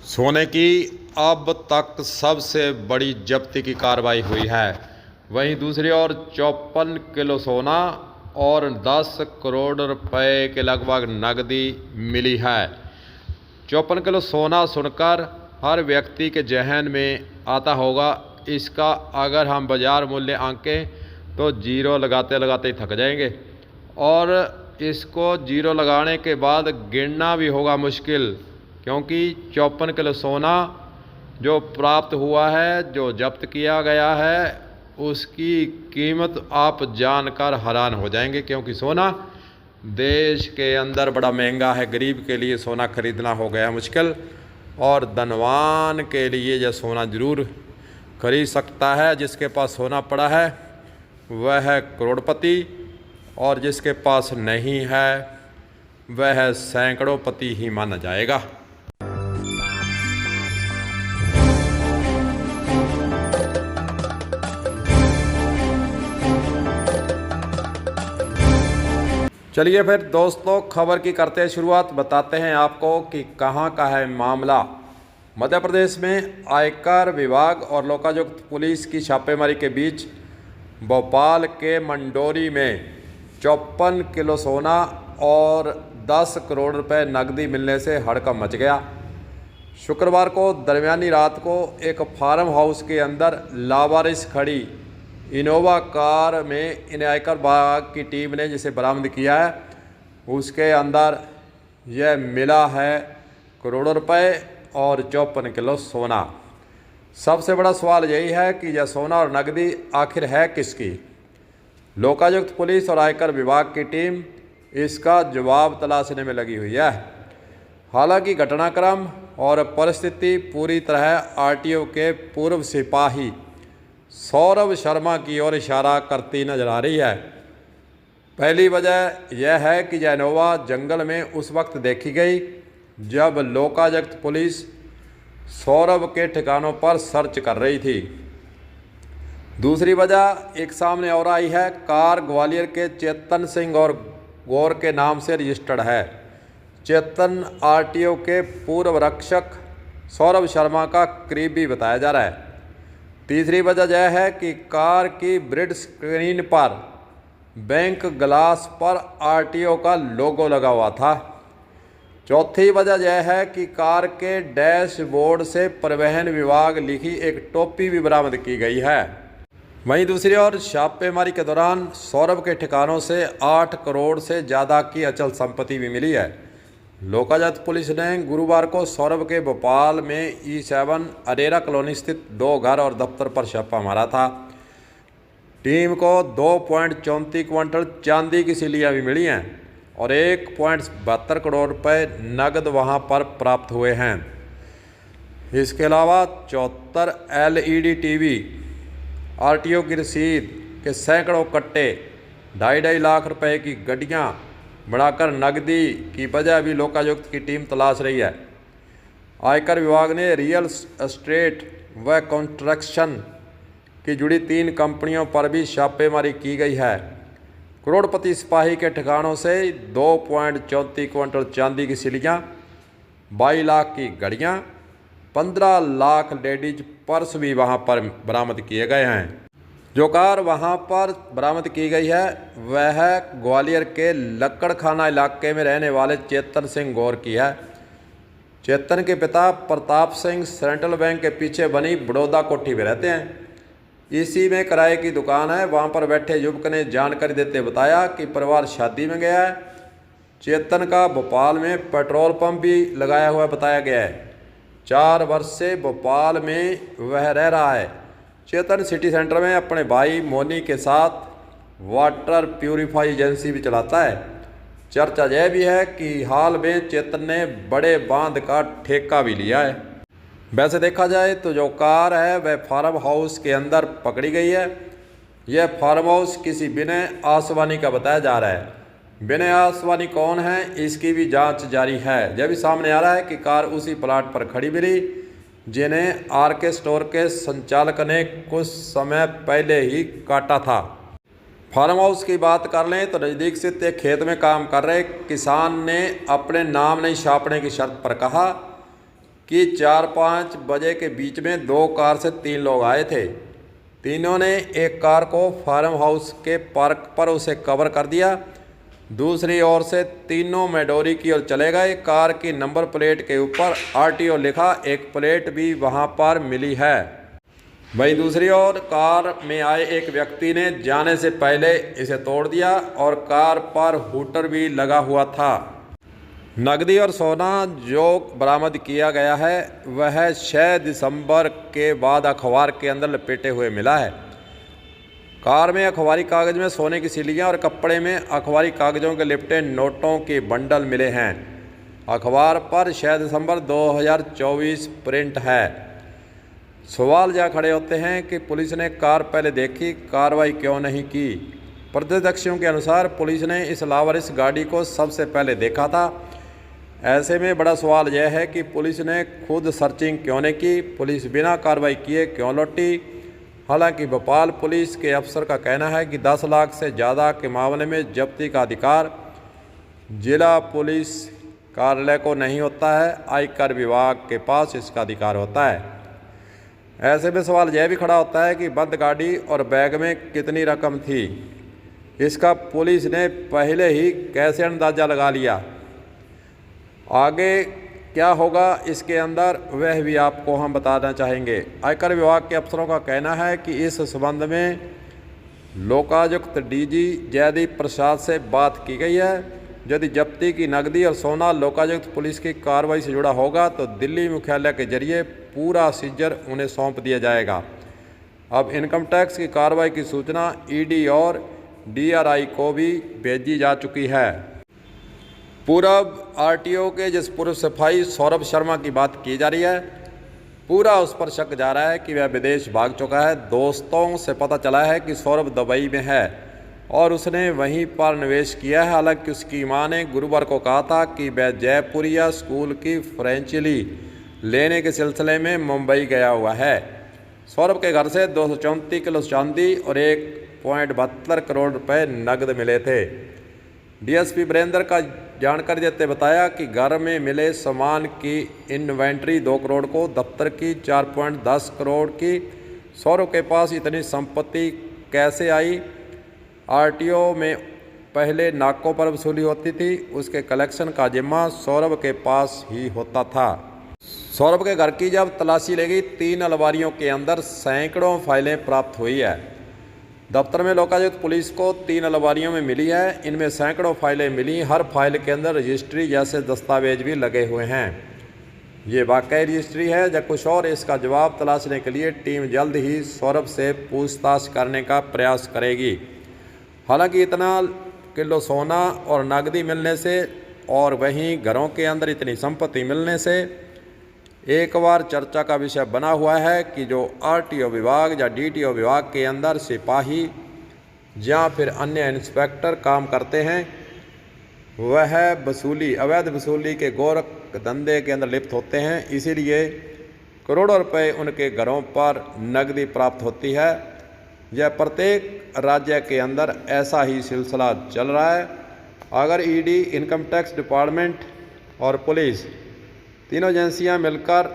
सोने की अब तक सबसे बड़ी जब्ती की कार्रवाई हुई है। वहीं दूसरी ओर 54 किलो सोना और 10 करोड़ रुपए के लगभग नकदी मिली है। 54 किलो सोना सुनकर हर व्यक्ति के जहन में आता होगा, इसका अगर हम बाजार मूल्य आंकें तो जीरो लगाते लगाते ही थक जाएंगे, और इसको जीरो लगाने के बाद गिनना भी होगा मुश्किल, क्योंकि 54 किलो सोना जो प्राप्त हुआ है, जो जब्त किया गया है, उसकी कीमत आप जानकर हैरान हो जाएंगे। क्योंकि सोना देश के अंदर बड़ा महंगा है, गरीब के लिए सोना खरीदना हो गया मुश्किल, और धनवान के लिए यह सोना ज़रूर खरीद सकता है। जिसके पास सोना पड़ा है वह है करोड़पति, और जिसके पास नहीं है वह सैकड़ों पति ही माना जाएगा। चलिए फिर दोस्तों, खबर की करते हैं शुरुआत। बताते हैं आपको कि कहां का है मामला। मध्य प्रदेश में आयकर विभाग और लोकायुक्त पुलिस की छापेमारी के बीच भोपाल के मंडोरी में 54 किलो सोना और 10 करोड़ रुपए नकदी मिलने से हड़कंप मच गया। शुक्रवार को दरमियानी रात को एक फार्म हाउस के अंदर लावारिस खड़ी इनोवा कार में इन आयकर विभाग की टीम ने जिसे बरामद किया है, उसके अंदर यह मिला है करोड़ों रुपए और 54 किलो सोना। सबसे बड़ा सवाल यही है कि यह सोना और नकदी आखिर है किसकी। लोकायुक्त पुलिस और आयकर विभाग की टीम इसका जवाब तलाशने में लगी हुई है। हालांकि घटनाक्रम और परिस्थिति पूरी तरह आरटीओ के पूर्व सिपाही सौरभ शर्मा की ओर इशारा करती नजर आ रही है। पहली वजह यह है कि यह इनोवा जंगल में उस वक्त देखी गई जब लोकायुक्त पुलिस सौरभ के ठिकानों पर सर्च कर रही थी। दूसरी वजह एक सामने और आई है। कार ग्वालियर के चेतन सिंह और गौर के नाम से रजिस्टर्ड है। चेतन आरटीओ के पूर्व रक्षक सौरभ शर्मा का करीबी बताया जा रहा है। तीसरी वजह यह है कि कार की ब्रिड स्क्रीन पर बैंक ग्लास पर आरटीओ का लोगो लगा हुआ था। चौथी वजह यह है कि कार के डैशबोर्ड से परिवहन विभाग लिखी एक टोपी भी बरामद की गई है। वहीं दूसरी ओर छापेमारी के दौरान सौरभ के ठिकानों से 8 करोड़ से ज़्यादा की अचल संपत्ति भी मिली है। लोकायुक्त पुलिस ने गुरुवार को सौरभ के भोपाल में E7 अरेरा कॉलोनी स्थित 2 घर और दफ्तर पर छापा मारा था। टीम को 2.34 क्विंटल चांदी की सिल्लियाँ भी मिली हैं और 1.72 करोड़ रुपए नकद वहां पर प्राप्त हुए हैं। इसके अलावा 74 LED टीवी, आरटीओ की रसीद के सैकड़ों कट्टे, 2.5 लाख रुपए की गड्डियां बढ़ाकर नकदी की वजह भी लोकायुक्त की टीम तलाश रही है। आयकर विभाग ने रियल एस्टेट व कंस्ट्रक्शन की जुड़ी 3 कंपनियों पर भी छापेमारी की गई है। करोड़पति सिपाही के ठिकानों से 2.34 क्विंटल चांदी की सिल्लियाँ, 22 लाख की घड़ियाँ, 15 लाख लेडीज पर्स भी वहां पर बरामद किए गए हैं। जो कार वहां पर बरामद की गई है वह ग्वालियर के लक्कड़खाना इलाके में रहने वाले चेतन सिंह गौर की है। चेतन के पिता प्रताप सिंह सेंट्रल बैंक के पीछे बनी बड़ौदा कोठी में रहते हैं। इसी में किराए की दुकान है। वहां पर बैठे युवक ने जानकारी देते बताया कि परिवार शादी में गया है। चेतन का भोपाल में पेट्रोल पंप भी लगाया हुआ बताया गया है। 4 वर्ष से भोपाल में वह रह रहा है। चेतन सिटी सेंटर में अपने भाई मोनी के साथ वाटर प्यूरिफाई एजेंसी भी चलाता है। चर्चा यह भी है कि हाल में चेतन ने बड़े बांध का ठेका भी लिया है। वैसे देखा जाए तो जो कार है वह फार्म हाउस के अंदर पकड़ी गई है। यह फार्म हाउस किसी विनय आसवानी का बताया जा रहा है। विनय आसवानी कौन है, इसकी भी जांच जारी है। यह भी सामने आ रहा है कि कार उसी प्लाट पर खड़ी मिली जिन्हें आरके स्टोर के संचालक ने कुछ समय पहले ही काटा था। फार्म हाउस की बात कर लें तो नज़दीक स्थित एक खेत में काम कर रहे किसान ने अपने नाम नहीं छापने की शर्त पर कहा कि 4-5 बजे के बीच में 2 कार से 3 लोग आए थे। तीनों ने एक कार को फार्म हाउस के पार्क पर उसे कवर कर दिया। दूसरी ओर से तीनों मैडोरी की ओर चले गए। कार की नंबर प्लेट के ऊपर RTO लिखा एक प्लेट भी वहां पर मिली है। वहीं दूसरी ओर कार में आए एक व्यक्ति ने जाने से पहले इसे तोड़ दिया और कार पर हूटर भी लगा हुआ था। नकदी और सोना जो बरामद किया गया है वह 6 दिसंबर के बाद अखबार के अंदर लपेटे हुए मिला है। कार में अखबारी कागज में सोने की सिल्लियाँ और कपड़े में अखबारी कागजों के लिपटे नोटों के बंडल मिले हैं। अखबार पर 6 दिसंबर 2024 प्रिंट है। सवाल जा खड़े होते हैं कि पुलिस ने कार पहले देखी, कार्रवाई क्यों नहीं की। प्रत्यक्षदर्शियों के अनुसार पुलिस ने इस लावारिस गाड़ी को सबसे पहले देखा था। ऐसे में बड़ा सवाल यह है कि पुलिस ने खुद सर्चिंग क्यों नहीं की, पुलिस बिना कार्रवाई किए क्यों लौटी। हालांकि भोपाल पुलिस के अफसर का कहना है कि 10 लाख से ज़्यादा के मामले में जब्ती का अधिकार जिला पुलिस कार्यालय को नहीं होता है, आयकर विभाग के पास इसका अधिकार होता है। ऐसे में सवाल यह भी खड़ा होता है कि बंद गाड़ी और बैग में कितनी रकम थी, इसका पुलिस ने पहले ही कैसे अंदाज़ा लगा लिया। आगे क्या होगा इसके अंदर वह भी आपको हम बताना चाहेंगे। आयकर विभाग के अफसरों का कहना है कि इस संबंध में लोकायुक्त DG जयदीप प्रसाद से बात की गई है। यदि जब्ती की नकदी और सोना लोकायुक्त पुलिस की कार्रवाई से जुड़ा होगा तो दिल्ली मुख्यालय के जरिए पूरा सीजर उन्हें सौंप दिया जाएगा। अब इनकम टैक्स की कार्रवाई की सूचना ED और DRI को भी भेजी जा चुकी है। पूर्व RTO के जिस पूर्व सिपाही सौरभ शर्मा की बात की जा रही है, पूरा उस पर शक जा रहा है कि वह विदेश भाग चुका है। दोस्तों से पता चला है कि सौरभ दुबई में है और उसने वहीं पर निवेश किया है। हालांकि उसकी मां ने गुरुवार को कहा था कि वह जयपुरिया स्कूल की फ्रेंचाइजी लेने के सिलसिले में मुंबई गया हुआ है। सौरभ के घर से 234 किलो चांदी और 1.72 करोड़ रुपए नकद मिले थे। DSP वीरेंद्र का जानकारी देते बताया कि घर में मिले सामान की इन्वेंट्री 2 करोड़ को, दफ्तर की 4.10 करोड़ की। सौरभ के पास इतनी संपत्ति कैसे आई? RTO में पहले नाकों पर वसूली होती थी, उसके कलेक्शन का जिम्मा सौरभ के पास ही होता था। सौरभ के घर की जब तलाशी ली गई 3 अलमारियों के अंदर सैकड़ों फाइलें प्राप्त हुई है। दफ्तर में लोकायुक्त पुलिस को 3 अलमारियों में मिली है। इनमें सैकड़ों फाइलें मिली। हर फाइल के अंदर रजिस्ट्री जैसे दस्तावेज भी लगे हुए हैं। ये वाकई रजिस्ट्री है या कुछ और, इसका जवाब तलाशने के लिए टीम जल्द ही सौरभ से पूछताछ करने का प्रयास करेगी। हालांकि इतना किलो सोना और नकदी मिलने से और वहीं घरों के अंदर इतनी संपत्ति मिलने से एक बार चर्चा का विषय बना हुआ है कि जो RTO विभाग या DTO विभाग के अंदर सिपाही या फिर अन्य इंस्पेक्टर काम करते हैं वह अवैध वसूली के गोरख धंधे के अंदर लिप्त होते हैं। इसीलिए करोड़ों रुपए उनके घरों पर नकदी प्राप्त होती है। यह प्रत्येक राज्य के अंदर ऐसा ही सिलसिला चल रहा है। अगर ED, इनकम टैक्स डिपार्टमेंट और पुलिस तीनों एजेंसियां मिलकर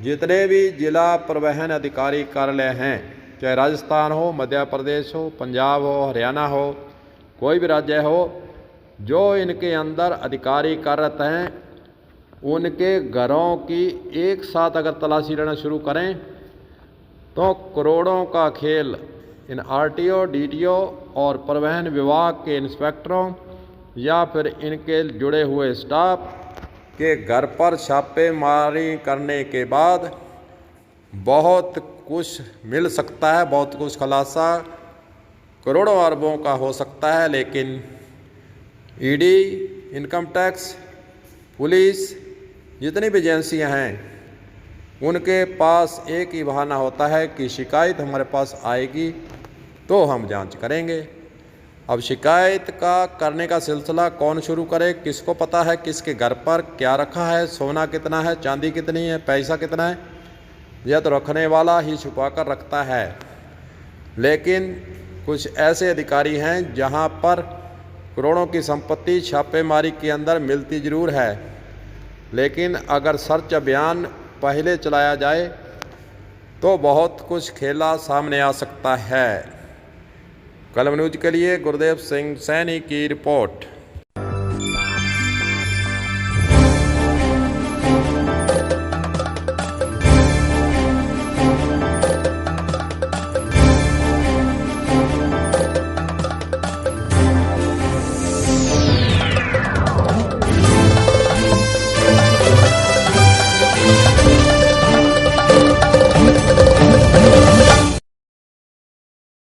जितने भी जिला परिवहन अधिकारी कार्यालय हैं, चाहे राजस्थान हो, मध्य प्रदेश हो, पंजाब हो, हरियाणा हो, कोई भी राज्य हो, जो इनके अंदर अधिकारी कार्यरत हैं, उनके घरों की एक साथ अगर तलाशी लेना शुरू करें तो करोड़ों का खेल इन RTO, DTO और परिवहन विभाग के इंस्पेक्टरों या फिर इनके जुड़े हुए स्टाफ के घर पर छापेमारी करने के बाद बहुत कुछ मिल सकता है, बहुत कुछ खुलासा करोड़ों अरबों का हो सकता है। लेकिन ED, इनकम टैक्स, पुलिस, जितनी भी एजेंसियां हैं, उनके पास एक ही बहाना होता है कि शिकायत हमारे पास आएगी तो हम जांच करेंगे। अब शिकायत का करने का सिलसिला कौन शुरू करे? किसको पता है किसके घर पर क्या रखा है, सोना कितना है, चांदी कितनी है, पैसा कितना है? यह तो रखने वाला ही छुपा कर रखता है। लेकिन कुछ ऐसे अधिकारी हैं जहां पर करोड़ों की संपत्ति छापेमारी के अंदर मिलती ज़रूर है। लेकिन अगर सर्च अभियान पहले चलाया जाए तो बहुत कुछ खेला सामने आ सकता है। कलम न्यूज के लिए गुरदेव सिंह सैनी की रिपोर्ट।